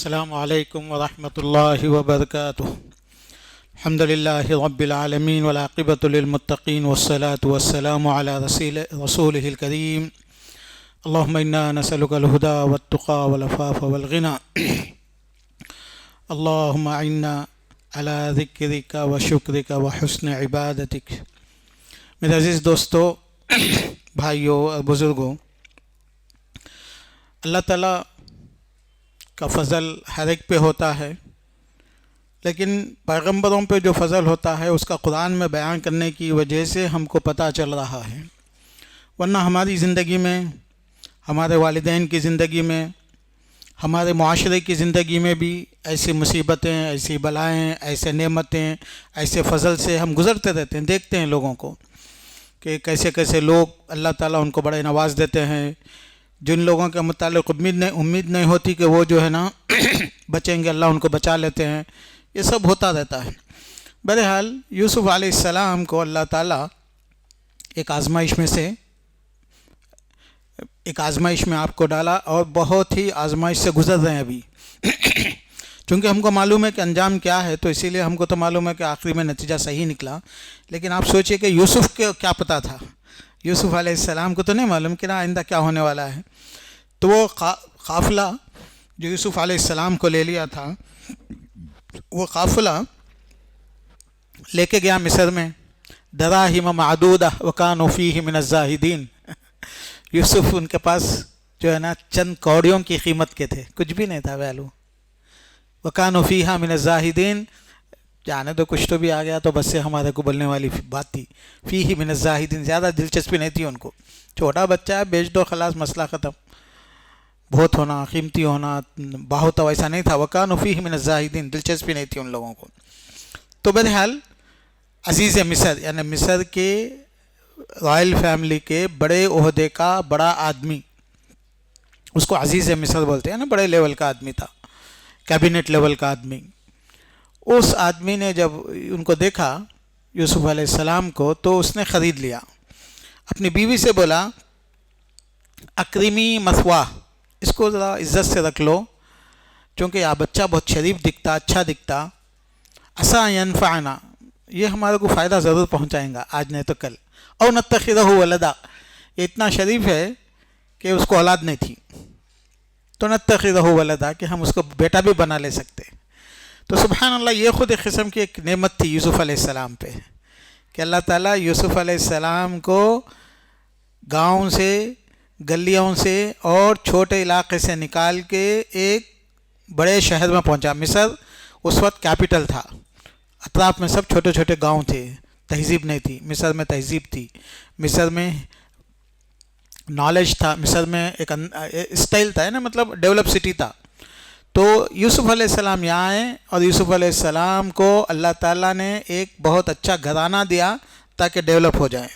السلام علیکم ورحمۃ اللہ وبرکاتہ۔ الحمد للہ رب العالمین والعاقبۃ للمتقین والصلاة والسلام علی رسولہ الکریم۔ اللہم انا نسألک الہدی والتقی والعفاف والغنی۔ اللہم اعنا علی ذکرک وشکرک وحسن عبادتک۔ میرے عزیز دوستو، بھائیوں اور بزرگوں، اللہ تعالیٰ کا فضل ہر ایک پہ ہوتا ہے، لیکن پیغمبروں پہ جو فضل ہوتا ہے اس کا قرآن میں بیان کرنے کی وجہ سے ہم کو پتہ چل رہا ہے، ورنہ ہماری زندگی میں، ہمارے والدین کی زندگی میں، ہمارے معاشرے کی زندگی میں بھی ایسی مصیبتیں، ایسی بلائیں، ایسے نعمتیں، ایسے فضل سے ہم گزرتے رہتے ہیں۔ دیکھتے ہیں لوگوں کو کہ کیسے کیسے لوگ اللہ تعالیٰ ان کو بڑے نواز دیتے ہیں، جن لوگوں کے متعلق امید نہیں ہوتی کہ وہ جو ہے نا بچیں گے، اللہ ان کو بچا لیتے ہیں۔ یہ سب ہوتا رہتا ہے۔ بہرحال یوسف علیہ السلام کو اللہ تعالیٰ ایک آزمائش میں آپ کو ڈالا، اور بہت ہی آزمائش سے گزر رہے ہیں ابھی چونکہ ہم کو معلوم ہے کہ انجام کیا ہے، تو اسی لیے ہم کو تو معلوم ہے کہ آخری میں نتیجہ صحیح نکلا، لیکن آپ سوچئے کہ یوسف کو کیا پتہ تھا؟ یوسف علیہ السلام کو تو نہیں معلوم کہ آئندہ کیا ہونے والا ہے۔ تو وہ قافلہ جو یوسف علیہ السلام کو لے لیا تھا، وہ قافلہ لے کے گیا مصر میں، دراہم معدودہ وکانوا فیہ من الزاہدین۔ یوسف ان کے پاس جو ہے نا چند کوڑیوں کی قیمت کے تھے، کچھ بھی نہیں تھا ویلو۔ وکانوا فیہ من الزاہدین، جانے تو کچھ تو بھی آ گیا تو بس سے ہمارے کو بولنے والی بات تھی۔ فیہ من الزاہدین، زیادہ دلچسپی نہیں تھی ان کو، چھوٹا بچہ ہے، بیچ دو خلاص، مسئلہ ختم۔ بہت ہونا، قیمتی ہونا، بہت ایسا نہیں تھا۔ وکانوا فیہ من الزاہدین، دلچسپی نہیں تھی ان لوگوں کو۔ تو بہرحال عزیز مصر، یعنی مصر کے رائل فیملی کے بڑے عہدے کا بڑا آدمی، اس کو عزیز مصر بولتے ہیں نا، بڑے لیول کا آدمی تھا، کیبنٹ لیول کا آدمی۔ اس آدمی نے جب ان کو دیکھا یوسف علیہ السلام کو، تو اس نے خرید لیا، اپنی بیوی سے بولا اکرمی مثواہ، اس کو ذرا عزت سے رکھ لو، چونکہ یہ بچہ بہت شریف دکھتا، اچھا دکھتا، عسیٰ ینفعنا، یہ ہمارے کو فائدہ ضرور پہنچائیں گا، آج نہیں تو کل، او نتخذہ ولدا، یہ اتنا شریف ہے کہ اس کو اولاد نہیں تھی، تو نتخذہ ولدا، کہ ہم اس کو بیٹا بھی بنا لے سکتے۔ تو سبحان اللہ، یہ خود ایک قسم کی ایک نعمت تھی یوسف علیہ السلام پہ، کہ اللہ تعالیٰ یوسف علیہ السلام کو گاؤں سے، گلیوں سے اور چھوٹے علاقے سے نکال کے ایک بڑے شہر میں پہنچا۔ مصر اس وقت کیپٹل تھا، اطراف میں سب چھوٹے چھوٹے گاؤں تھے، تہذیب نہیں تھی۔ مصر میں تہذیب تھی، مصر میں نالج تھا، مصر میں ایک اسٹائل تھا نا، مطلب ڈیولپ سٹی تھا۔ تو یوسف علیہ السلام یہاں آئے، اور یوسف علیہ السلام کو اللہ تعالیٰ نے ایک بہت اچھا گھرانہ دیا تاکہ ڈیولپ ہو جائے۔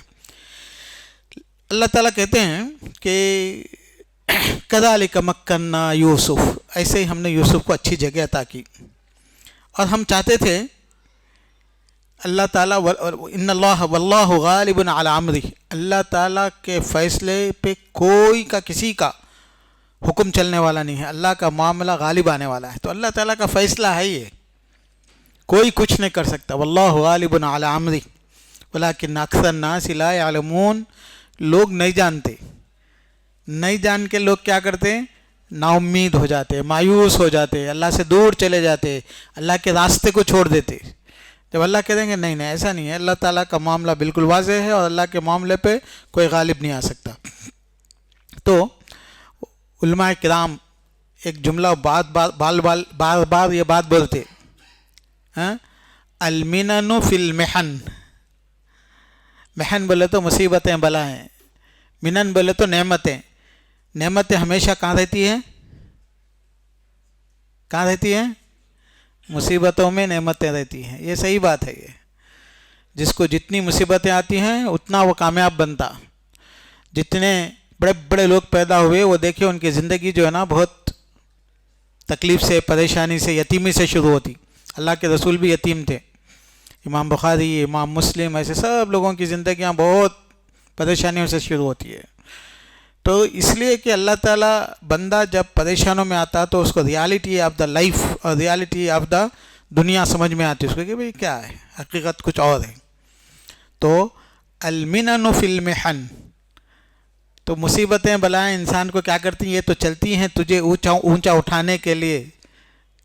اللہ تعالیٰ کہتے ہیں کہ کذالک مکننا یوسف، ایسے ہی ہم نے یوسف کو اچھی جگہ عطا کی، اور ہم چاہتے تھے اللہ تعالیٰ ان اللہ واللہ غالب علی امرہ، اللہ تعالیٰ کے فیصلے پہ کوئی کا کسی کا حکم چلنے والا نہیں ہے، اللہ کا معاملہ غالب آنے والا ہے، تو اللہ تعالیٰ کا فیصلہ ہے، یہ کوئی کچھ نہیں کر سکتا۔ واللہ غالب علی امرہ ولکن اکثر الناس لا یعلمون، لوگ نہیں جانتے، نہیں جان کے لوگ کیا کرتے ہیں؟ نا امید ہو جاتے، مایوس ہو جاتے، اللہ سے دور چلے جاتے، اللہ کے راستے کو چھوڑ دیتے۔ جب اللہ کہہ دیں گے نہیں نہیں ایسا نہیں ہے، اللہ تعالیٰ کا معاملہ بالکل واضح ہے، اور اللہ کے معاملے پہ کوئی غالب نہیں آ سکتا۔ تو علماء کرام ایک جملہ بار بار یہ بات بولتے، المنن فی المحن، محن بولے تو مصیبتیں، بلائیں، منن بولے تو نعمتیں۔ نعمتیں ہمیشہ کہاں رہتی ہیں؟ کہاں رہتی ہیں؟ مصیبتوں میں نعمتیں رہتی ہیں، یہ صحیح بات ہے۔ یہ جس کو جتنی مصیبتیں آتی ہیں اتنا وہ کامیاب بنتا۔ جتنے بڑے بڑے لوگ پیدا ہوئے، وہ دیکھیں ان کی زندگی جو ہے نا بہت تکلیف سے، پریشانی سے، یتیمی سے شروع ہوتی۔ اللہ کے رسول بھی یتیم تھے، امام بخاری، امام مسلم، ایسے سب لوگوں کی زندگیاں بہت پریشانیوں سے شروع ہوتی ہے۔ تو اس لیے کہ اللہ تعالیٰ بندہ جب پریشانوں میں آتا تو اس کو ریالٹی آف دا لائف اور ریالٹی آف دا دنیا سمجھ میں آتی ہے اس کو کہ بھئی کیا ہے، حقیقت کچھ اور ہے. تو المنن فی المحن، تو مصیبتیں بلائیں انسان کو کیا کرتی ہیں، یہ تو چلتی ہیں تجھے اونچا اٹھانے کے لیے،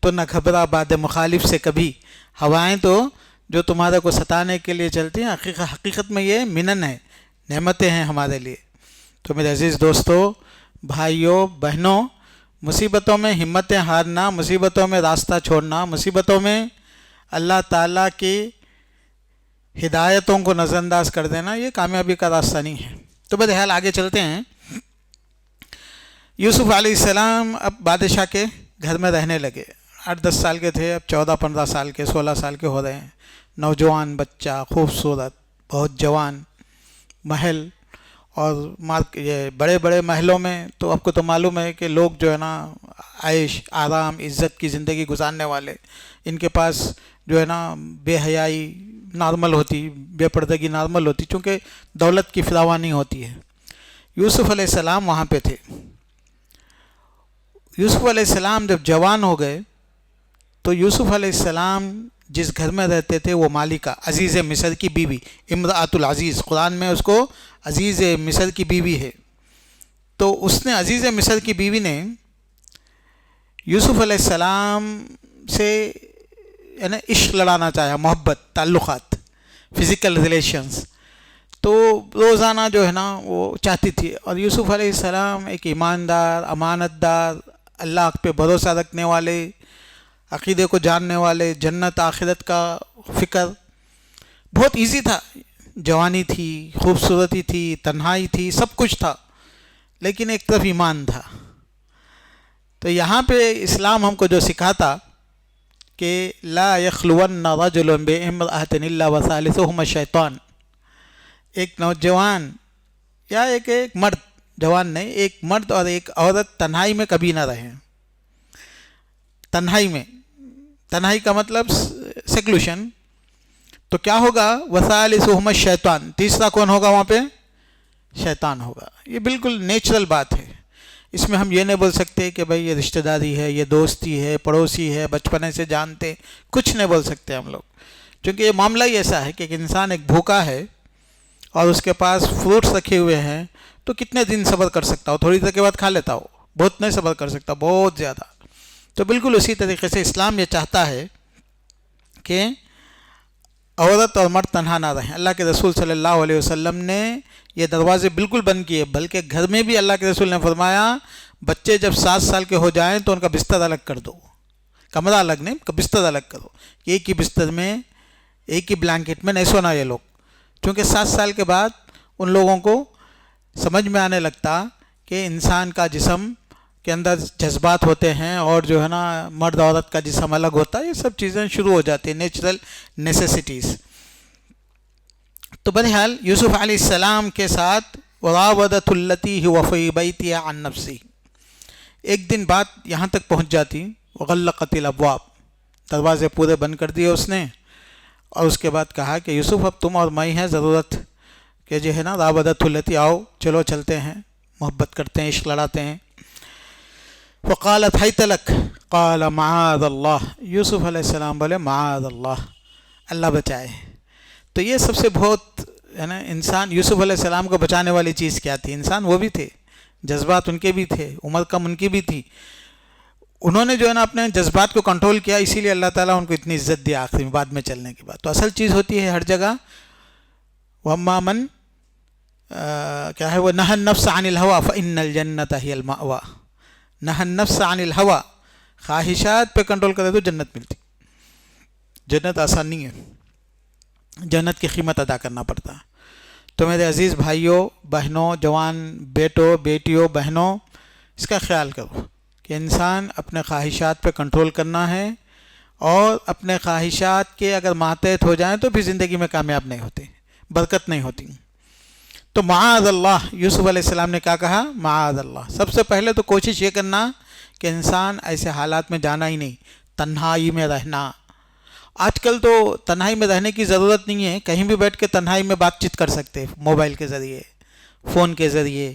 تو نہ گھبرا باد مخالف سے کبھی. ہوائیں تو جو تمہارے کو ستانے کے لیے چلتی ہیں، حقیقت میں یہ منن ہے، نعمتیں ہیں ہمارے لیے. تو میرے عزیز دوستو، بھائیوں، بہنوں، مصیبتوں میں ہمتیں ہارنا، مصیبتوں میں راستہ چھوڑنا، مصیبتوں میں اللہ تعالیٰ کی ہدایتوں کو نظر انداز کر دینا، یہ کامیابی کا راستہ نہیں ہے. تو بہرحال آگے چلتے ہیں. یوسف علیہ السلام اب بادشاہ کے گھر میں رہنے لگے. 8-10 سال کے تھے، اب 14-15 سال کے، 16 سال کے ہو رہے ہیں. نوجوان بچہ، خوبصورت، بہت جوان، محل. اور یہ بڑے بڑے محلوں میں تو آپ کو تو معلوم ہے کہ لوگ جو ہے نا عیش آرام عزت کی زندگی گزارنے والے، ان کے پاس جو ہے نا بے حیائی نارمل ہوتی، بے پردگی نارمل ہوتی، چونکہ دولت کی فراوانی ہوتی ہے. یوسف علیہ السلام وہاں پہ تھے. یوسف علیہ السلام جب جوان ہو گئے تو یوسف علیہ السلام جس گھر میں رہتے تھے وہ مالکہ، عزیز مصر کی بیوی، امرأۃ العزیز، قرآن میں اس کو عزیز مصر کی بیوی ہے. تو اس نے، عزیز مصر کی بیوی نے یوسف علیہ السلام سے یعنی عشق لڑانا چاہا، محبت، تعلقات، فزیکل ریلیشنز. تو روزانہ جو ہے نا وہ چاہتی تھی. اور یوسف علیہ السلام ایک ایماندار، امانت دار، اللہ پہ بھروسہ رکھنے والے، عقیدے کو جاننے والے، جنت آخرت کا فکر، بہت ایزی تھا. جوانی تھی، خوبصورتی تھی، تنہائی تھی، سب کچھ تھا، لیکن ایک طرف ایمان تھا. تو یہاں پہ اسلام ہم کو جو سکھاتا کہ لا یخلون رجل بامرأۃ الا وثالثہما الشیطان، ایک نوجوان یا ایک مرد، جوان نہیں، ایک مرد اور ایک عورت تنہائی میں کبھی نہ رہیں. تنہائی کا مطلب سیکلوشن. تو کیا ہوگا؟ وثالثہما الشیطان، تیسرا کون ہوگا وہاں پہ؟ شیطان ہوگا. یہ بالکل نیچرل بات ہے. اس میں ہم یہ نہیں بول سکتے کہ بھئی یہ رشتہ داری ہے، یہ دوستی ہے، پڑوسی ہے، بچپنے سے جانتے، کچھ نہیں بول سکتے ہم لوگ. کیونکہ یہ معاملہ ہی ایسا ہے کہ ایک انسان ایک بھوکا ہے اور اس کے پاس فروٹس رکھے ہوئے ہیں تو کتنے دن صبر کر سکتا ہو؟ تھوڑی دیر کے بعد کھا لیتا ہو، بہت نہیں صبر کر سکتا، بہت زیادہ. تو بالکل اسی طریقے سے اسلام یہ چاہتا ہے کہ عورت اور مرد تنہا نہ رہیں. اللہ کے رسول صلی اللہ علیہ وسلم نے یہ دروازے بالکل بند کیے، بلکہ گھر میں بھی اللہ کے رسول نے فرمایا بچے جب 7 سال کے ہو جائیں تو ان کا بستر الگ کر دو، کمرہ الگ نہیں، بستر الگ کرو. ایک ہی بستر میں، ایک ہی بلینکٹ میں نہیں سونا یہ لوگ. چونکہ 7 سال کے بعد ان لوگوں کو سمجھ میں آنے لگتا کہ انسان کا جسم کے اندر جذبات ہوتے ہیں اور جو ہے نا مرد عورت کا جسم الگ ہوتا ہے، یہ سب چیزیں شروع ہو جاتی ہیں، نیچرل نیسیسٹیز. تو بہرحال یوسف علیہ السلام کے ساتھ وراودت التی هو فی بیتها عن نفسی، ایک دن بات یہاں تک پہنچ جاتی وغلقت الابواب، دروازے پورے بند کر دیے اس نے. اور اس کے بعد کہا کہ یوسف اب تم اور میں ہیں، ضرورت کہ جو ہے نا راودت التی، آؤ چلو چلتے ہیں، محبت کرتے ہیں، عشق لڑاتے ہیں. وقالت حیت لک قال معاذ اللہ، یوسف علیہ السلام بولے معاذ اللہ، اللہ بچائے. تو یہ سب سے بہت ہے نا، انسان یوسف علیہ السلام کو بچانے والی چیز کیا تھی؟ انسان وہ بھی تھے، جذبات ان کے بھی تھے، عمر کم ان کی بھی تھی. انہوں نے جو ہے نا اپنے جذبات کو کنٹرول کیا، اسی لیے اللہ تعالیٰ ان کو اتنی عزت دیا آخری میں، بعد میں چلنے کے بعد. تو اصل چیز ہوتی ہے ہر جگہ وَأَمَّا مَنْ کیا ہے، وہ نہى النفس عن الهوى فإن الجنة هي المأوى. نہى النفس عن الهوى، خواہشات پہ کنٹرول کرے تو جنت ملتی. جنت آسان نہیں ہے، جنت کی قیمت ادا کرنا پڑتا. تو میرے عزیز بھائیوں، بہنوں، جوان بیٹوں، بیٹیوں، بہنوں، اس کا خیال کرو کہ انسان اپنے خواہشات پہ کنٹرول کرنا ہے، اور اپنے خواہشات کے اگر ماتحت ہو جائیں تو پھر زندگی میں کامیاب نہیں ہوتے، برکت نہیں ہوتی. تو معاذ اللہ، یوسف علیہ السلام نے کیا کہا؟ معاذ اللہ. سب سے پہلے تو کوشش یہ کرنا کہ انسان ایسے حالات میں جانا ہی نہیں، تنہائی میں رہنا. آج کل تو تنہائی میں رہنے کی ضرورت نہیں ہے، کہیں بھی بیٹھ کے تنہائی میں بات چیت کر سکتے، موبائل کے ذریعے، فون کے ذریعے،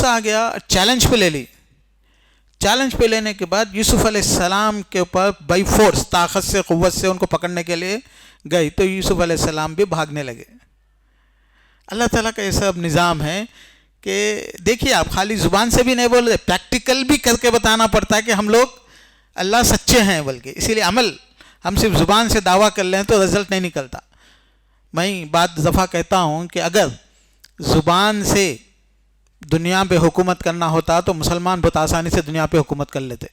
غصہ آ گیا، چیلنج پہ لے لی. چیلنج پہ لینے کے بعد یوسف علیہ السلام کے اوپر بائی فورس، طاقت سے، قوت سے ان کو پکڑنے کے لیے گئی تو یوسف علیہ السلام بھی بھاگنے لگے. اللہ تعالیٰ کا یہ سب نظام ہے کہ دیکھیے آپ خالی زبان سے بھی نہیں بول رہے، پریکٹیکل بھی کر کے بتانا پڑتا ہے کہ ہم لوگ اللہ سچے ہیں. بلکہ اسی لیے عمل، ہم صرف زبان سے دعویٰ کر لیں تو رزلٹ نہیں نکلتا. میں بعض دفعہ کہتا ہوں کہ اگر زبان سے دنیا پہ حکومت کرنا ہوتا تو مسلمان بہت آسانی سے دنیا پہ حکومت کر لیتے،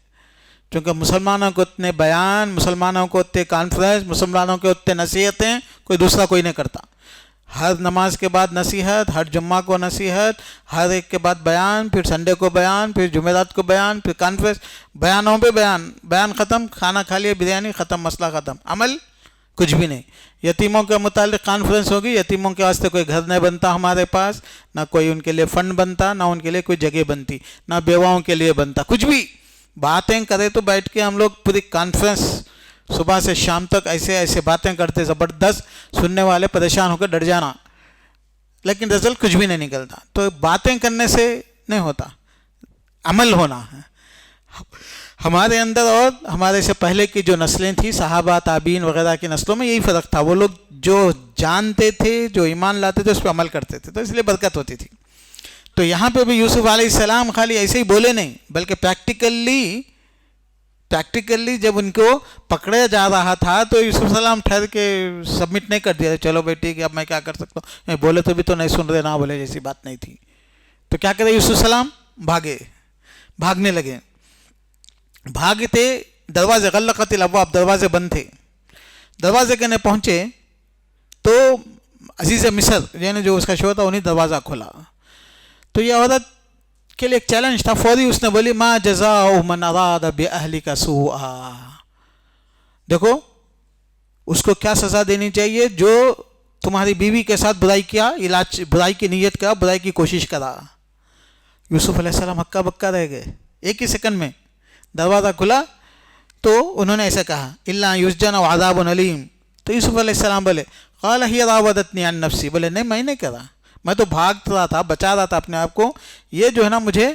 کیونکہ مسلمانوں کو اتنے بیان، مسلمانوں کو اتنے کانفرنس، مسلمانوں کے اتنے نصیحتیں کوئی دوسرا کوئی نہیں کرتا. ہر نماز کے بعد نصیحت، ہر جمعہ کو نصیحت، ہر ایک کے بعد بیان، پھر سنڈے کو بیان، پھر جمعرات کو بیان، پھر کانفرنس، بیانوں پہ بیان، بیان ختم، کھانا کھا لیا، بریانی ختم، مسئلہ ختم، عمل کچھ بھی نہیں. یتیموں کے متعلق کانفرنس ہوگی، یتیموں کے واسطے کوئی گھر نہیں بنتا ہمارے پاس، نہ کوئی ان کے لیے فنڈ بنتا، نہ ان کے لیے کوئی جگہ بنتی، نہ بیواؤں کے لیے بنتا، کچھ بھی. باتیں کرے تو بیٹھ کے ہم لوگ پوری کانفرنس صبح سے شام تک ایسے ایسے باتیں کرتے زبردست، سننے والے پریشان ہو کے ڈر جانا، لیکن رزلٹ کچھ بھی نہیں نکلتا. تو باتیں کرنے سے نہیں ہوتا، عمل ہونا ہے. ہمارے اندر اور ہمارے سے پہلے کی جو نسلیں تھیں، صحابہ، تابعین وغیرہ کی نسلوں میں یہی فرق تھا. وہ لوگ جو جانتے تھے، جو ایمان لاتے تھے، اس پہ عمل کرتے تھے، تو اس لیے برکت ہوتی تھی. تو یہاں پہ بھی یوسف علیہ السلام خالی ایسے ہی بولے نہیں، بلکہ پریکٹیکلی جب ان کو پکڑا جا رہا تھا تو یوسف علیہ السلام ٹھہر کے سبمٹ نہیں کر دیا، چلو بھائی ٹھیک ہے، اب میں کیا کر سکتا ہوں، بولے تو بھی تو نہیں سن رہے، نہ بولے جیسی بات نہیں تھی. تو کیا کرے یوسف علیہ السلام؟ بھاگنے لگے. بھاگتے دروازے، غلقت الابواب، دروازے بند تھے. دروازے کنے پہنچے تو عزیز مصر یعنی جو اس کا شوہر تھا انہیں دروازہ کھولا. تو یہ عورت کے لیے ایک چیلنج تھا. فوری اس نے بولی ما جزاء من اراد باہلک سوءا. دیکھو اس کو کیا سزا دینی چاہیے جو تمہاری بیوی کے ساتھ برائی کی نیت کا، برائی کی کوشش کرا. یوسف علیہ السلام ہکا بکا رہ گئے. ایک ہی سیکنڈ میں دروازہ کھلا تو انہوں نے ایسا کہا الا یسجن وعذاب علیم. تو یوسف علیہ السلام بولے قال ہی راودتنی عن نفسی، بولے نہیں میں نہیں کرا، میں تو بھاگ رہا تھا، بچا رہا تھا اپنے آپ کو، یہ جو ہے نا مجھے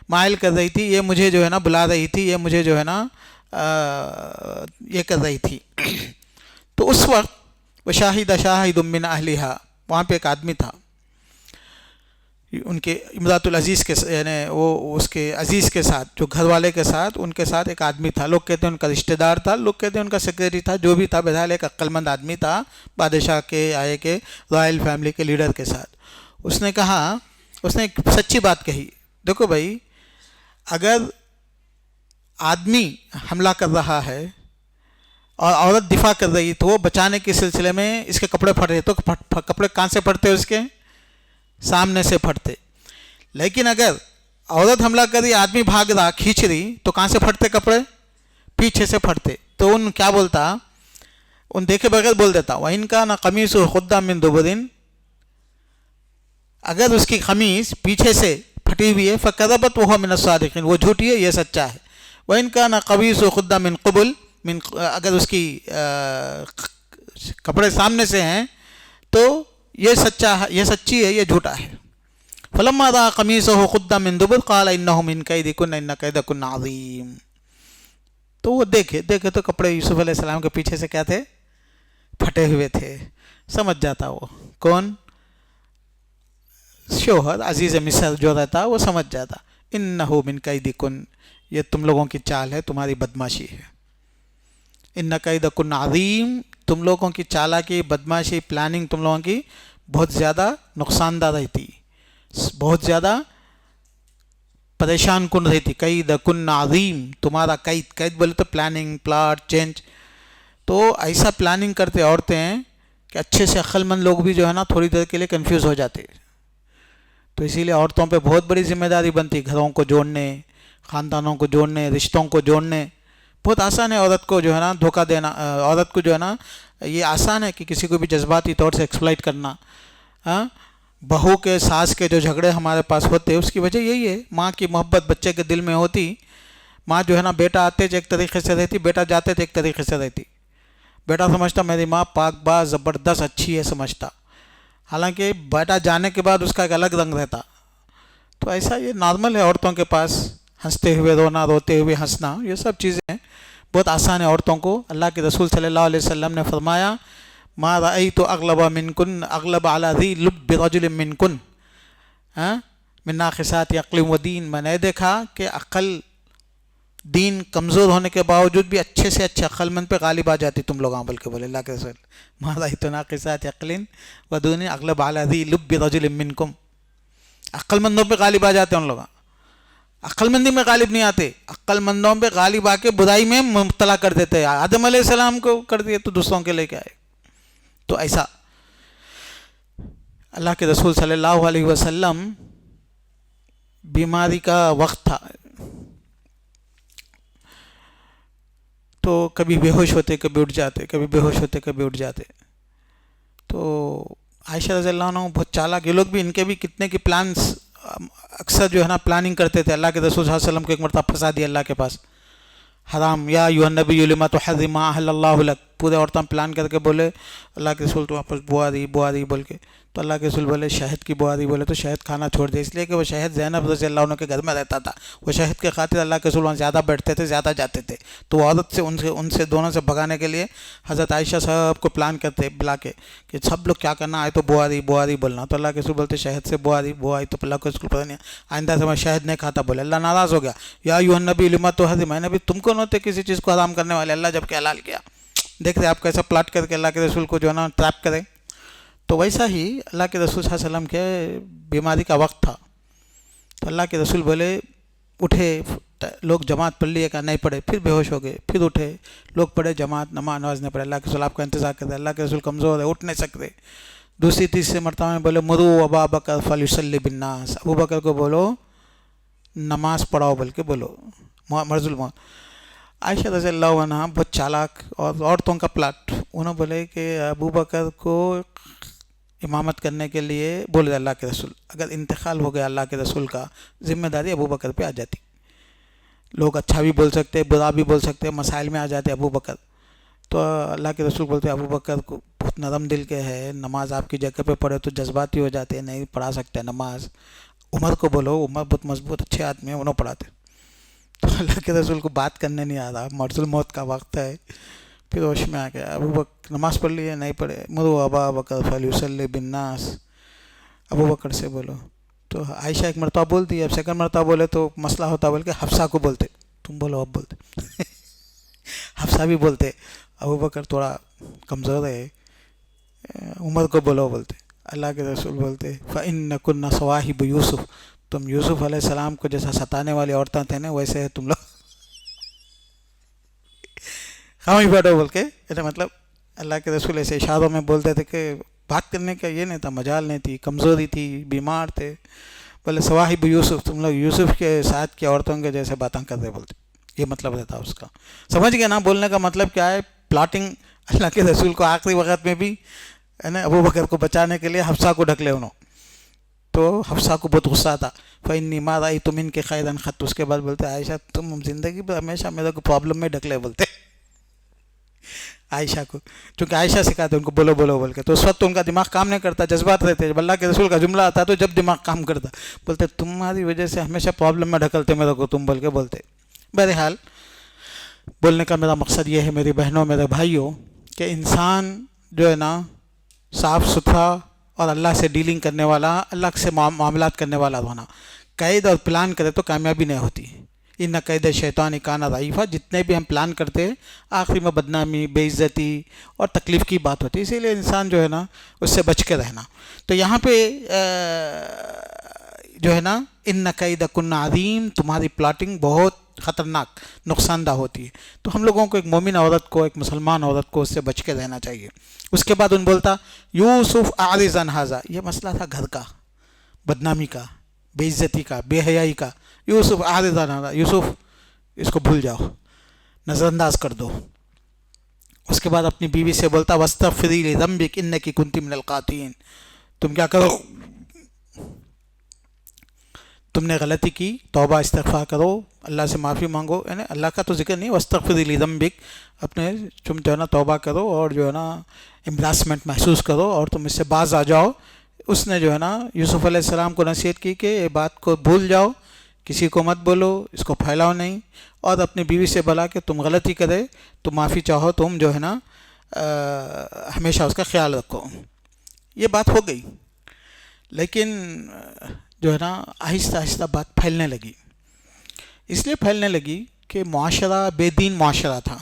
مائل کر رہی تھی، یہ مجھے جو ہے نا بلا رہی تھی، یہ مجھے جو ہے نا یہ کر رہی تھی. تو اس وقت وشاہد شاہد من اہلہا، وہاں پہ ایک آدمی تھا ان کے امراۃ العزیز کے، یعنی وہ اس کے عزیز کے ساتھ، جو گھر والے کے ساتھ، ان کے ساتھ ایک آدمی تھا. لوگ کہتے ہیں ان کا رشتہ دار تھا، لوگ کہتے ہیں ان کا سیکریٹری تھا، جو بھی تھا، بہرحال ایک عقل مند آدمی تھا بادشاہ کے آئے کے رائل فیملی کے لیڈر کے ساتھ. اس نے کہا، اس نے ایک سچی بات کہی، دیکھو بھائی اگر آدمی حملہ کر رہا ہے اور عورت دفاع کر رہی تو وہ بچانے کے سلسلے میں اس کے کپڑے پھٹ رہے تو کپڑے کہاں سے پھٹتے؟ اس کے سامنے سے پھٹتے. لیکن اگر عورت حملہ کر رہی، آدمی بھاگ رہا، کھینچ رہی، تو کہاں سے پھٹتے کپڑے؟ پیچھے سے پھٹتے. تو ان کیا بولتا، ان دیکھے بغیر بول دیتا وَإِنْ كَانَ قَمِيصُهُ قُدَّ مِنْ دُبُرٍ، اگر اس کی قمیص پیچھے سے پھٹی ہوئی ہے فَكَذَبَتْ وَهُوَ مِنَ الصَّادِقِينَ، وہ جھوٹی ہے، یہ سچا ہے. وَإِنْ كَانَ قَمِيصُهُ قُدَّ مِنْ قُبُلٍ، اگر اس کی کپڑے سامنے سے ہیں تو یہ سچا ہے، یہ سچی ہے، یہ جھوٹا ہے. فَلَمَّا رَأَىٰ قَمِيصَهُ قُدَّ مِنْ دُبُرٍ قَالَ إِنَّهُ مِنْ كَيْدِكُنَّ إِنَّ كَيْدَكُنَّ عَظِيمٌ. تو وہ دیکھے تو کپڑے یوسف علیہ السلام کے پیچھے سے کیا تھے؟ پھٹے ہوئے تھے. سمجھ جاتا وہ کون؟ شوہر عزیز مصر جو رہتا وہ سمجھ جاتا انہو من کیدکن، یہ تم لوگوں کی چال ہے، تمہاری بدماشی ہے. ان کیدکن عظیم، تم لوگوں کی چالاکی، بدماشی، پلاننگ تم لوگوں کی بہت زیادہ نقصان دہ رہتی، بہت زیادہ پریشان کن رہتی. کیدکن عظیم، تمہارا قید بولے تو پلاننگ، پلاٹ، چینج. تو ایسا پلاننگ کرتے عورتیں کہ اچھے سے عقل مند لوگ بھی جو ہے نا تھوڑی دیر کے لیے کنفیوز ہو جاتے. تو اسی لیے عورتوں پہ بہت بڑی ذمہ داری بنتی، گھروں کو جوڑنے، خاندانوں کو جوڑنے، رشتوں کو جوڑنے. بہت آسان ہے عورت کو جو ہے نا دھوکہ دینا، عورت کو جو ہے نا یہ آسان ہے کہ کسی کو بھی جذباتی طور سے ایکسپلائٹ کرنا. بہو کے ساس کے جو جھگڑے ہمارے پاس ہوتے اس کی وجہ یہی ہے، ماں کی محبت بچے کے دل میں ہوتی. ماں جو ہے نا بیٹا آتے تھے ایک طریقے سے رہتی، بیٹا جاتے تھے ایک طریقے سے رہتی. بیٹا سمجھتا میری ماں پاک باز زبردست اچھی ہے سمجھتا، حالانکہ بیٹا جانے کے بعد اس کا ایک الگ رنگ رہتا. تو تو ایسا یہ نارمل ہے عورتوں کے پاس، ہنستے ہوئے رونا، روتے ہوئے ہنسنا، یہ سب چیزیں بہت آسان ہے عورتوں کو. اللہ کے رسول صلی اللہ علیہ وسلم نے فرمایا ما رأیت اغلب منکن اغلب علی ذی لب رجل منکن من ناقصات عقل و دین. میں نے دیکھا کہ عقل دین کمزور ہونے کے باوجود بھی اچھے سے اچھے عقل مند پہ غالب آ جاتی تم لوگوں، بلکہ بولے اللہ کے رسول ما رأیت ناقصات عقل و دین اغلب علی ذی لب رجل منکم. عقل مندوں پہ غالب آ جاتے ہیں ان لوگ، عقل مندی میں غالب نہیں آتے، عقل مندوں پہ غالب آ کے برائی میں مبتلا کر دیتے. آدم علیہ السلام کو کر دیے تو دوسروں کے لے کے آئے. تو ایسا اللہ کے رسول صلی اللہ علیہ وسلم بیماری کا وقت تھا تو کبھی بے ہوش ہوتے کبھی اٹھ جاتے، کبھی بے ہوش ہوتے کبھی اٹھ جاتے. تو عائشہ رضی اللہ عنہ بہت چالاک، یہ لوگ بھی ان کے بھی کتنے کی پلانس اکثر جو ہے نا پلاننگ کرتے تھے. اللہ کے رسول صلی اللہ علیہ وسلم کو ایک مرتبہ پھنسا دیا اللہ کے پاس، حرام یا ایھا النبی لما تحرم ما احل اللہ لک. پورے عورتیں پلان کر کے بولے اللہ کے رسول تو واپس بو آ رہی بول کے، تو اللہ کے رسول بولے شہد کی بو آ رہی، بولے تو شہد کھانا چھوڑ دے، اس لیے کہ وہ شہد زینب رضی اللہ عنہ کے گھر میں رہتا تھا. وہ شہد کے خاطر اللہ کے رسول وہاں زیادہ بیٹھتے تھے، زیادہ جاتے تھے. تو وہ عورت سے ان سے دونوں سے بھگانے کے لیے حضرت عائشہ سب کو پلان کرتے بلا کے کہ سب لوگ کیا کرنا آئے تو بو آ رہی بولنا. تو اللہ کے رسول بولتے شہد سے بو آئی تو اللہ کے رسول پتہ نہیں آئندہ سے میں شہد نہیں کھاتا. بولے اللہ ناراض ہو گیا، یا ایھا النبی لما تحرم، میں نے بھی تم کو نہ ہوتے کسی چیز کو حرام کرنے والے، اللہ جب کہ حلال کیا. دیکھتے آپ کیسا پلاٹ کر کے اللہ کے رسول کو جو ہے نا ٹریپ کرے. تو ویسا ہی اللہ کے رسول صلی اللہ علیہ وسلم کے بیماری کا وقت تھا. تو اللہ کے رسول بولے اٹھے، لوگ جماعت پڑھ لیے کہ نہیں پڑھے، پھر بے ہوش ہو گئے، پھر اٹھے، لوگ پڑھے جماعت، نماز نہیں پڑھے. اللہ کے رسول آپ کا انتظار کرتے، اللہ کے رسول کمزور ہے اٹھ نہیں سکتے. دوسری تیسری مرتبہ میں بولے مرو ابا بکر فلیصلی بالناس، ابو بکر کو بولو نماز پڑھاؤ بول کے بولو، مرض الموت. عائشہ رضی اللہ عنہ بہت چالاک اور عورتوں کا پلاٹ، انہوں بولے کہ ابو بکر کو امامت کرنے کے لیے بولے اللہ کے رسول، اگر انتقال ہو گیا اللہ کے رسول کا ذمہ داری ابو بکر پہ آ جاتی. لوگ اچھا بھی بول سکتے برا بھی بول سکتے، مسائل میں آ جاتے ابو بکر. تو اللہ کے رسول بولتے ابو بکر کو بہت نرم دل کے ہے، نماز آپ کی جگہ پہ پڑھے تو جذباتی ہو جاتے، نہیں پڑھا سکتے نماز. عمر کو بولو، عمر بہت مضبوط اچھے آدمی ہیں، انہوں پڑھاتے. تو اللہ کے رسول کو بات کرنے نہیں آ رہا، مرض الموت کا وقت ہے. پھر ہوش میں آ گیا، ابو بکر نماز پڑھ لیے نہیں پڑھے، مرو ابا بکر فلیصلی بالناس، ابو بکر سے بولو. تو عائشہ ایک مرتبہ بولتی، اب سیکنڈ مرتبہ بولے تو مسئلہ ہوتا، بول کے حفصہ کو بولتے، تم بولو اب بولتے. حفصہ بھی بولتے ابو بکر تھوڑا کمزور ہے، عمر کو بولو بولتے. اللہ کے رسول بولتے فَإِنَّكُنَّ صَوَاحِبُ یوسف، تم یوسف علیہ السلام کو جیسا ستانے والی عورتیں تھے نا ویسے ہے تم لوگ. خاموش بیٹھو بول کے، مطلب اللہ کے رسول ایسے اشاروں میں بولتے تھے کہ بات کرنے کا یہ نہیں تھا، مجال نہیں تھی، کمزوری تھی، بیمار تھے. بولے صواحب یوسف، تم لوگ یوسف کے ساتھ کی عورتوں کے جیسے باتیں کرتے بولتے، یہ مطلب رہتا اس کا. سمجھ گئے نا بولنے کا مطلب کیا ہے؟ پلاٹنگ. اللہ کے رسول کو آخری وقت میں بھی ہے نا ابو بکر کو بچانے کے لیے حفصہ کو ڈھک لے انہوں. تو حفصہ کو بہت غصہ تھا، فَإِنِّي مَا رَأَيْتُ مِنْكِ خَيْرًا قَطْ. اس کے بعد بولتے عائشہ تم زندگی پر ہمیشہ میرے کو پرابلم میں ڈھک لے بولتے عائشہ کو، چونکہ عائشہ سکھاتے ان کو بولو بول کے. تو اس وقت ان کا دماغ کام نہیں کرتا، جذبات رہتے. جب اللہ کے رسول کا جملہ آتا تو جب دماغ کام کرتا، بولتے تمہاری وجہ سے ہمیشہ پرابلم میں ڈھکلتے میرے کو تم بول کے بولتے. بہرحال بولنے کا میرا مقصد یہ ہے میری بہنوں میرے بھائیوں کہ انسان جو ہے نا صاف ستھرا اور اللہ سے ڈیلنگ کرنے والا، اللہ سے معاملات کرنے والا ہونا. قید اور پلان کرے تو کامیابی نہیں ہوتی. ان قید شیطان کان ضعیفا، جتنے بھی ہم پلان کرتے آخری میں بدنامی، بے عزتی اور تکلیف کی بات ہوتی. اسی لیے انسان جو ہے نا اس سے بچ کے رہنا. تو یہاں پہ جو ہے نا ان کیدکن عظیم، تمہاری پلاٹنگ بہت خطرناک نقصان دہ ہوتی ہے. تو ہم لوگوں کو ایک مومن عورت کو، ایک مسلمان عورت کو اس سے بچ کے رہنا چاہیے. اس کے بعد ان بولتا یوسف اعرض عن ھذا، یہ مسئلہ تھا گھر کا، بدنامی کا، بے عزتی کا، بے حیائی کا. یوسف اعرض عن ھذا، یوسف اس کو بھول جاؤ، نظر انداز کر دو. اس کے بعد اپنی بیوی سے بولتا واستغفری لذنبک انک کنت من الخاطئین، تم کیا کرو، تم نے غلطی کی، توبہ استغفار کرو، اللہ سے معافی مانگو. یعنی اللہ کا تو ذکر نہیں، واستغفری لذنبک، اپنے تم جو ہے نا توبہ کرو اور جو ہے نا امبراسمنٹ محسوس کرو اور تم اس سے باز آ جاؤ. اس نے جو ہے نا یوسف علیہ السلام کو نصیحت کی کہ یہ بات کو بھول جاؤ، کسی کو مت بولو، اس کو پھیلاؤ نہیں، اور اپنی بیوی سے بولا کہ تم غلطی کرے تو معافی چاہو، تم جو ہے نا ہمیشہ اس کا خیال رکھو۔ یہ بات ہو گئی، لیکن جو ہے نا آہستہ آہستہ بات پھیلنے لگی۔ اس لیے پھیلنے لگی کہ معاشرہ بے دین معاشرہ تھا،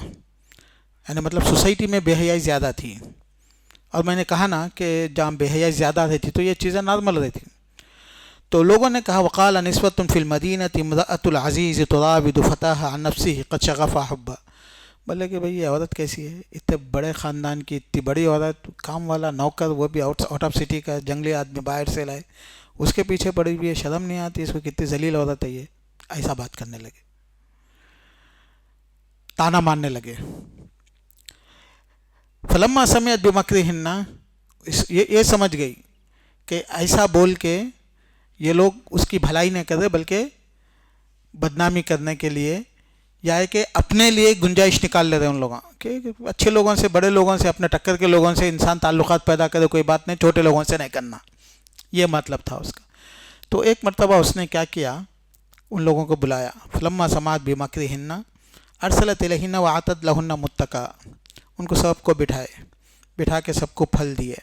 یعنی مطلب سوسائٹی میں بے حیائی زیادہ تھی، اور میں نے کہا نا کہ جہاں بے حیائی زیادہ رہتی تو یہ چیزیں نارمل رہتی۔ تو لوگوں نے کہا وقال نسوۃ فی المدینۃ امرأۃ العزیز تراود فتاها عن نفسه قد شغف حبا، بولے کہ بھئی یہ عورت کیسی ہے، اتنے بڑے خاندان کی اتنی بڑی عورت، کام والا نوکر، وہ بھی آؤٹ آف سٹی کا جنگلی آدمی باہر سے لائے، اس کے پیچھے پڑی ہوئی ہے، شرم نہیں آتی اس کو، کتنی ذلیل عورت ہے یہ، ایسا بات کرنے لگے، تانا مارنے لگے۔ فلما سمعت بمکرہن، یہ سمجھ گئی کہ ایسا بول کے یہ لوگ اس کی بھلائی نہیں کر رہے بلکہ بدنامی کرنے کے لیے، یا ہے کہ اپنے لیے گنجائش نکال لے رہے ان لوگوں کہ اچھے لوگوں سے، بڑے لوگوں سے، اپنے ٹکر کے لوگوں سے انسان تعلقات پیدا کرے، کوئی بات نہیں، چھوٹے لوگوں سے نہیں کرنا، یہ مطلب تھا اس کا۔ تو ایک مرتبہ اس نے کیا کیا، ان لوگوں کو بلایا، فلما سمعت بمکرہن ارسلت الیہن واعتد لہن متکا، ان کو سب کو بٹھا کے سب کو پھل دیے،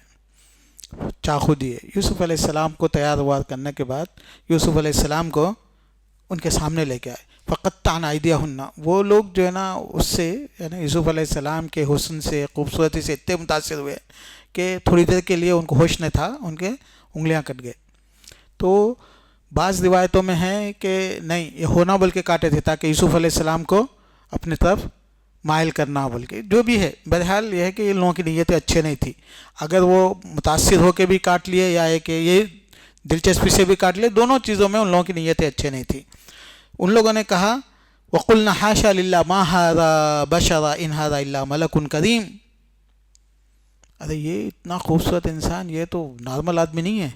چاقو دیے۔ یوسف علیہ السلام کو تیار وار کرنے کے بعد یوسف علیہ السلام کو ان کے سامنے لے کے آئے، فقطعن ایدیہن، وہ لوگ جو ہے نا اس سے، یعنی یوسف علیہ السلام کے حسن سے، خوبصورتی سے اتنے متاثر ہوئے کہ تھوڑی دیر کے لیے ان کو ہوش نہیں تھا، ان کے انگلیاں کٹ گئے۔ تو بعض روایتوں میں ہے کہ نہیں، یہ ہونا بول کے کاٹے تھے تاکہ یوسف علیہ السلام کو اپنی طرف مائل کرنا بول کے، جو بھی ہے، بہرحال یہ ہے کہ ان لوگوں کی نیتیں اچھے نہیں تھی، اگر وہ متاثر ہو کے بھی کاٹ لیے یا ہے کہ یہ دلچسپی سے بھی کاٹ لیے، دونوں چیزوں میں ان لوگوں کی نیتیں اچھے نہیں تھی۔ ان لوگوں نے کہا وَقُلْنَا حَاشَا لِلَّهِ مَا هَذَا بَشَرًا إِنْ هَذَا إِلَّا مَلَكٌ كَرِيمٌ، ارے یہ اتنا خوبصورت انسان، یہ تو نارمل آدمی نہیں ہے۔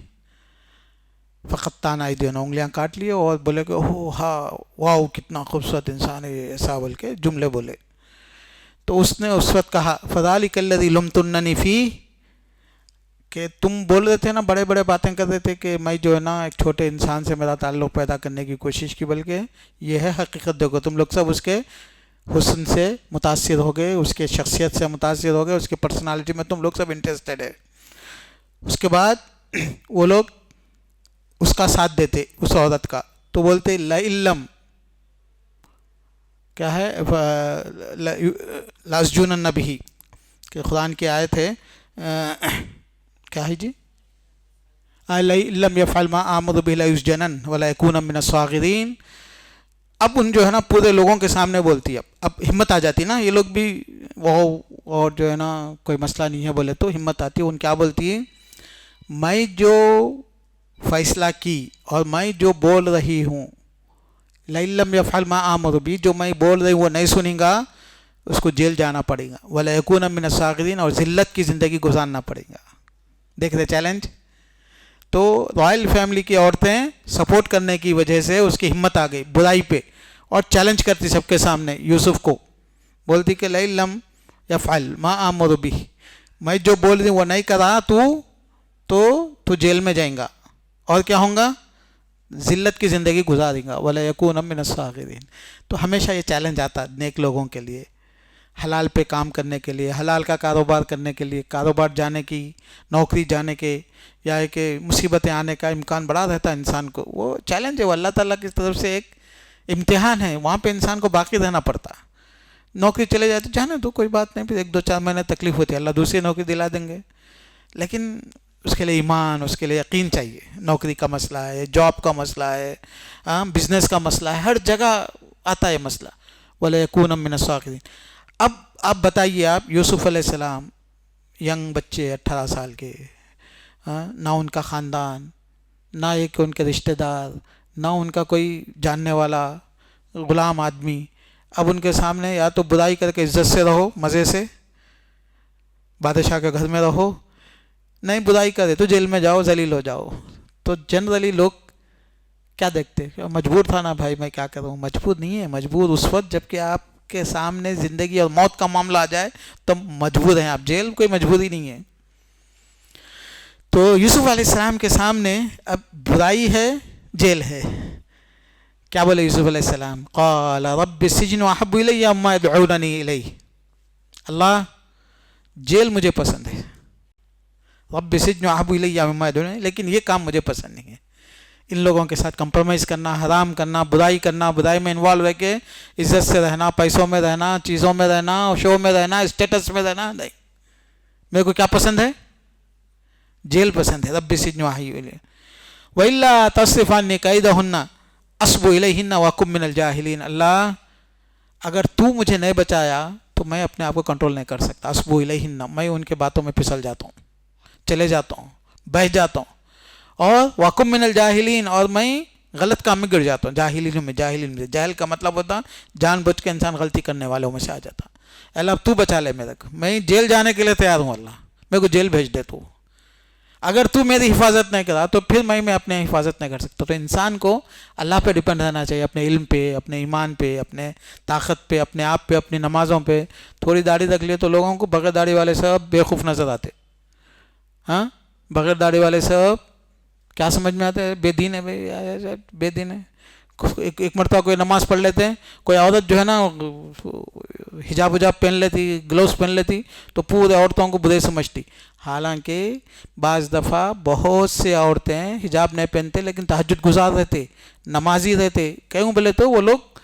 فقطعن ایدیہن، انگلیاں کاٹ لیے اور بولے کہ اوہ ہاں واو کتنا خوبصورت انسان ہے یہ، ایسا بول کے جملے بولے۔ تو اس نے اس وقت کہا فَذَلِكَ الَّذِي لُمْتُنَّنِي فِيهِ، کہ تم بول رہے تھے نا، بڑے بڑے باتیں کر رہے تھے کہ میں جو ہے نا ایک چھوٹے انسان سے میرا تعلق پیدا کرنے کی کوشش کی، بلکہ یہ ہے حقیقت، دیکھو تم لوگ سب اس کے حسن سے متاثر ہو گئے، اس کے شخصیت سے متاثر ہو گئے، اس کی پرسنالٹی میں تم لوگ سب انٹرسٹڈ ہے۔ اس کے بعد وہ لوگ اس کا ساتھ دیتے، اس عورت کا، تو بولتے لَإِلَّمْ، کیا ہے، لَأَسْجُنَنَّ بِهِ، کہ قرآن کی آیت ہے، کیا ہے جی، لَإِلَّمْ يَفْعَلْ مَا آمُرُ بِهِ لَيُسْجَنَنَّ وَلَيَكُونَ مِنَ الصَّاغِرِينَ۔ اب ان جو ہے نا پورے لوگوں کے سامنے بولتی ہے، اب ہمت آ جاتی نا، یہ لوگ بھی وہ، اور جو ہے نا کوئی مسئلہ نہیں ہے بولے تو ہمت آتی ہے، ان کیا بولتی ہے، میں جو فیصلہ کی اور میں جو بول رہی ہوں، لَإِلَّمْ يَفْعَلْ مَا آمُرُ بِهِ، جو میں بول رہی ہوں وہ نہیں سنیں گا، اس کو جیل جانا پڑے گا، وَلَيَكُونَ مِنَ الصَّاغِرِينَ، اور ذلت کی زندگی گزارنا پڑے گا۔ دیکھ رہے چیلنج؟ تو رائل فیملی کی عورتیں سپورٹ کرنے کی وجہ سے اس کی ہمت آ گئی برائی پہ، اور چیلنج کرتی سب کے سامنے یوسف کو، بولتی کہ لَإِلَّمْ يَفْعَلْ مَا آمُرُ بِهِ، میں جو بول رہی ہوں وہ نہیں کرا تو جیل میں جائیں گا، اور کیا ہوں گا، ذلت کی زندگی گزاریں گا، وَلَيَكُونَ مِنَ الصَّاغِرِينَ۔ تو ہمیشہ یہ چیلنج آتا نیک لوگوں کے لیے، حلال پہ کام کرنے کے لیے، حلال کا کاروبار کرنے کے لیے، کاروبار جانے کی، نوکری جانے کے، یا ہے کہ مصیبتیں آنے کا امکان بڑا رہتا ہے انسان کو، وہ چیلنج ہے، وہ اللہ تعالیٰ کی طرف سے ایک امتحان ہے، وہاں پہ انسان کو باقی رہنا پڑتا۔ نوکری چلے جاتے جانے تو کوئی بات نہیں، پھر 1-2-4 مہینے تکلیف ہوتی ہے، اللہ دوسری نوکری دلا دیں گے، لیکن اس کے لیے ایمان، اس کے لیے یقین چاہیے۔ نوکری کا مسئلہ ہے، جاب کا مسئلہ ہے، بزنس کا مسئلہ ہے، ہر جگہ آتا ہے مسئلہ، وَلَيَكُونَ مِنَ الصَّاغِرِينَ۔ اب آپ بتائیے، آپ یوسف علیہ السلام، ینگ بچے 18 سال کے، نہ ان کا خاندان، نہ ایک ان کے رشتہ دار، نہ ان کا کوئی جاننے والا، غلام آدمی، اب ان کے سامنے یا تو برائی کر کے عزت سے رہو، مزے سے بادشاہ کے گھر میں رہو، نہیں برائی کرے تو جیل میں جاؤ، ذلیل ہو جاؤ۔ تو جنرلی لوگ کیا دیکھتے، مجبور تھا نا بھائی، میں کیا کروں، مجبور نہیں ہے، مجبور اس وقت جب کہ آپ کے سامنے زندگی اور موت کا معاملہ آ جائے تو مجبور ہیں آپ، جیل کوئی مجبوری نہیں ہے۔ تو یوسف علیہ السلام کے سامنے اب برائی ہے، جیل ہے. کیا بولے یوسف علیہ السلام؟ قال رب السجن احب الی مما یدعوننی الیہ. اللہ جیل مجھے پسند ہے، رب السجن احب الی مما یدعوننی، لیکن یہ کام مجھے پسند نہیں ہے. ان لوگوں کے ساتھ کمپرومائز کرنا، حرام کرنا، برائی میں انوالو رہ کے عزت سے رہنا، پیسوں میں رہنا، چیزوں میں رہنا، شو میں رہنا، اسٹیٹس میں رہنا، نہیں. میرے کو کیا پسند ہے؟ جیل پسند ہے. رب السجن احب الی وَإِلَّا تَصْرِفْ عَنِّي كَيْدَهُنَّ أَصْبُ إِلَيْهِنَّ وَأَكُن مِّنَ الْجَاهِلِينَ. اللہ اگر تو مجھے نہیں بچایا تو میں اپنے آپ کو کنٹرول نہیں کر سکتا. أَصْبُ إِلَيْهِنَّ، میں ان کے باتوں میں پھسل جاتا ہوں، چلے جاتا ہوں، بہہ جاتا ہوں. اور وَأَكُن مِّنَ الْجَاهِلِينَ، اور میں غلط کام میں گر جاتا ہوں. جاہلین میں جاہل کا مطلب ہوتا جان بوجھ کے انسان غلطی کرنے والوں میں سے آ جاتا. اللہ تو بچا لے میرے کو، میں جیل جانے کے لیے تیار ہوں. اللہ میرے کو جیل بھیج دے تو. اگر تو میری حفاظت نہیں کرا تو پھر میں اپنے حفاظت نہیں کر سکتا. تو انسان کو اللہ پہ ڈیپینڈ رہنا چاہیے، اپنے علم پہ، اپنے ایمان پہ، اپنے طاقت پہ، اپنے آپ پہ، اپنی نمازوں پہ. تھوڑی داڑھی رکھ لیے تو لوگوں کو بغیر داڑھی والے سب بیوقوف نظر آتے. ہاں، بغیر داڑھی والے سب کیا سمجھ میں آتے ہیں؟ بے دین ہے بھائی، بے دین ہے. ایک مرتبہ کوئی نماز پڑھ لیتے ہیں، کوئی عورت جو ہے نا حجاب پہن لیتی، گلوز پہن لیتی تو پورے عورتوں کو برے سمجھتی. حالانکہ بعض دفعہ بہت سے عورتیں حجاب نہیں پہنتے لیکن تہجد گزار رہتے، نمازی رہتے. کیوں بولے تو وہ لوگ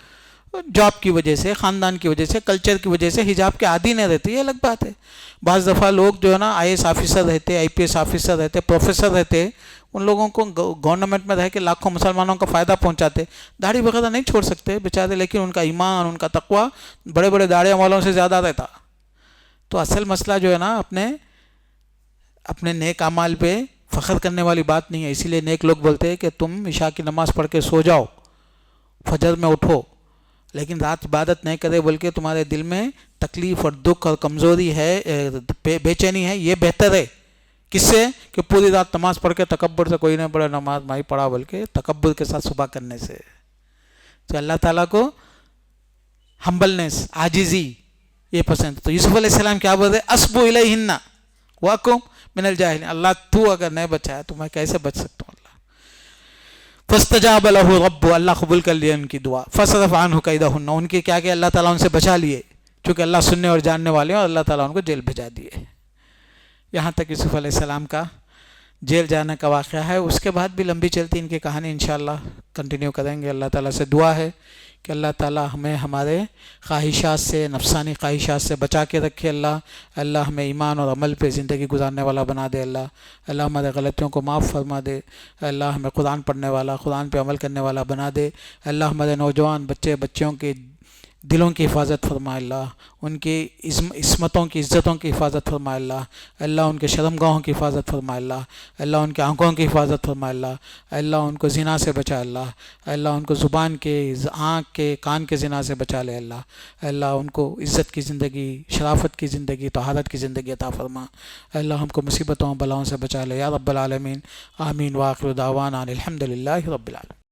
جاب کی وجہ سے، خاندان کی وجہ سے، کلچر کی وجہ سے حجاب کے عادی نہیں رہتے. یہ الگ بات ہے. بعض دفعہ لوگ جو ہے نا IAS آفیسر رہتے، IPS آفیسر رہتے، پروفیسر رہتے، ان لوگوں کو گورنمنٹ میں رہ کے لاکھوں مسلمانوں کا فائدہ پہنچاتے. داڑھی وغیرہ نہیں چھوڑ سکتے بیچارے، لیکن ان کا ایمان، ان کا تقوی بڑے بڑے داڑھیوں والوں سے زیادہ رہتا. تو اصل مسئلہ جو ہے نا اپنے نیک اعمال پہ فخر کرنے والی بات نہیں ہے. اسی لیے نیک لوگ بولتے ہیں کہ تم عشاء کی نماز پڑھ کے سو جاؤ، فجر میں اٹھو، لیکن رات عبادت نہیں کرے بلکہ تمہارے دل میں تکلیف اور دکھ اور کمزوری ہے، بے چینی ہے، یہ بہتر ہے. کس سے؟ کہ پوری رات نماز پڑھ کے تکبر سے کوئی نہیں پڑھا، نماز میں ہی پڑھا بلکہ تکبر کے ساتھ صبح کرنے سے. تو اللہ تعالیٰ کو ہمبلنس، عاجزی یہ پسند. تو یوسف علیہ السلام کیا بول رہے؟ اسبو الیہن واکم من الجاہلین. اللہ تو اگر نہیں بچایا تو میں کیسے بچ سکتا ہوں؟ اللہ فاستجاب له رب، اللہ قبول کر لیا ان کی دعا. فصرف عنہ کیدہن، ان کی کیا کہ اللہ تعالیٰ ان سے بچا لیے، چونکہ اللہ سننے اور جاننے والے ہیں، اور اللہ تعالیٰ ان کو جیل بھیجا دیے. یہاں تک یوسف علیہ السلام کا جیل جانے کا واقعہ ہے. اس کے بعد بھی لمبی چلتی ان کی کہانی انشاءاللہ کنٹینیو کریں گے. اللہ تعالیٰ سے دعا ہے کہ اللہ تعالیٰ ہمیں ہمارے خواہشات سے، نفسانی خواہشات سے بچا کے رکھے. اللہ ہمیں ایمان اور عمل پہ زندگی گزارنے والا بنا دے. اللہ ہمارے غلطیوں کو معاف فرما دے. اللہ ہمیں قرآن پڑھنے والا، قرآن پہ عمل کرنے والا بنا دے. اللہ ہمارے نوجوان بچیوں کے دلوں کی حفاظت فرمائے. اللہ ان کی عصمتوں کی، عزتوں کی حفاظت فرمائے. اللہ ان کے شرمگاہوں کی حفاظت فرمائے. اللہ ان کے آنکھوں کی حفاظت فرمائے. اللہ ان کو زنا سے بچائے. اللہ ان کو زبان کے، آنکھ کے، کان کے زنا سے بچا لے. اللہ ان کو عزت کی زندگی، شرافت کی زندگی، طہارت کی زندگی عطا فرما. اللہ ہم کو مصیبتوں بلاؤں سے بچا لے یا رب العالمین. آمین. وآخر دعوانا الحمد للہ رب العالمین.